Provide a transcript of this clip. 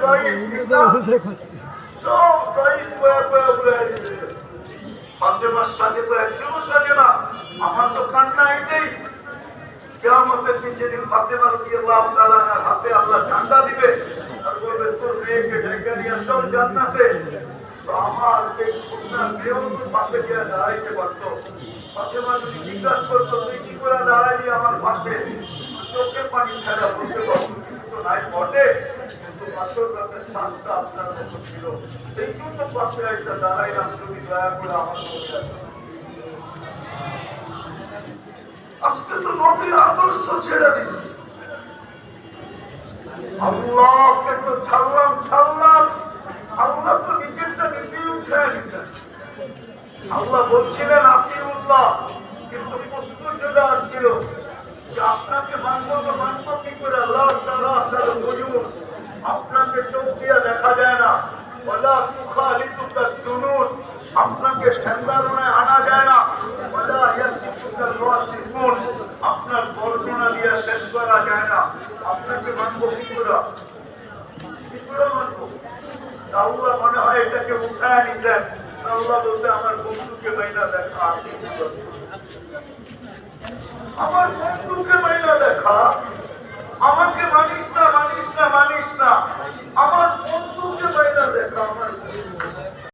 জয়ীফ ঠিক না? সব জয়ীফ উড়ে দিয়েছে। ফাতেমার সাথে তো একজনও সাজে না। আমার তো কান্না এটাই, কিয়ামতের দিন যেদিন ফাতেমা রাদিয়াল্লাহু তাআলা আনহার হাতে আল্লাহ ঝান্ডা দিবে আর বলবে তোর মেয়েকে ঢেকে নিয়ে চল জান্নাতে, তো আমার এই খুলনার মেয়েও তো পাশে গিয়ে দাঁড়াইতে পারত। ফাতেমা যদি জিজ্ঞাসা করতো তুই কি করে দাঁড়াইলি আমার পাশে, চোখে পানি ছাড়া বলতে পারতো কিছু তো নাই বটে, কিন্তু পাশের কাছে শ্বাসটা আপনার মতো ছিল, সেই জন্য পাশে এসে দাঁড়াইলাম, যদি দয়া করে আমার মনে আজকে তো নবীর আদর্শ ছেড়ে দিছি। আল্লাহকে তো ছাড়লাম, আল্লাহ তো নিজেরটা নিজেই উঠে নিছেন। আল্লাহ বলছিলেন আতিউল্লাহ, কিন্তু প্রশ্ন চলে আসছিল যে আপনাকে মানবো তো মানবো কি করে? আল্লাহ তাআলা তার বুজুর, আপনাকে চোখ দিয়ে দেখা যায় না, ওয়ালা তুখালিতুকা দুনুন, আপনাকে ঠেঙ্গারোনায় আনা যায় না, ওয়ালা ইয়াসিফুকা ওয়াসিফুন, আপনার বর্ণনা দিয়ে শেষ করা যায় না, আপনাকে মানবো কি করে? কি করে মানবো? আল্লাহ মনে হয় এটাকে উঠায় নিছেন। আল্লাহ বলতে আমার বন্ধুকে মাইনা দেখা, আমার বন্ধুকে মাইনা দেখা, আমাকে মানিস না, আমার বন্ধুকে মাইনা দেখা, আমার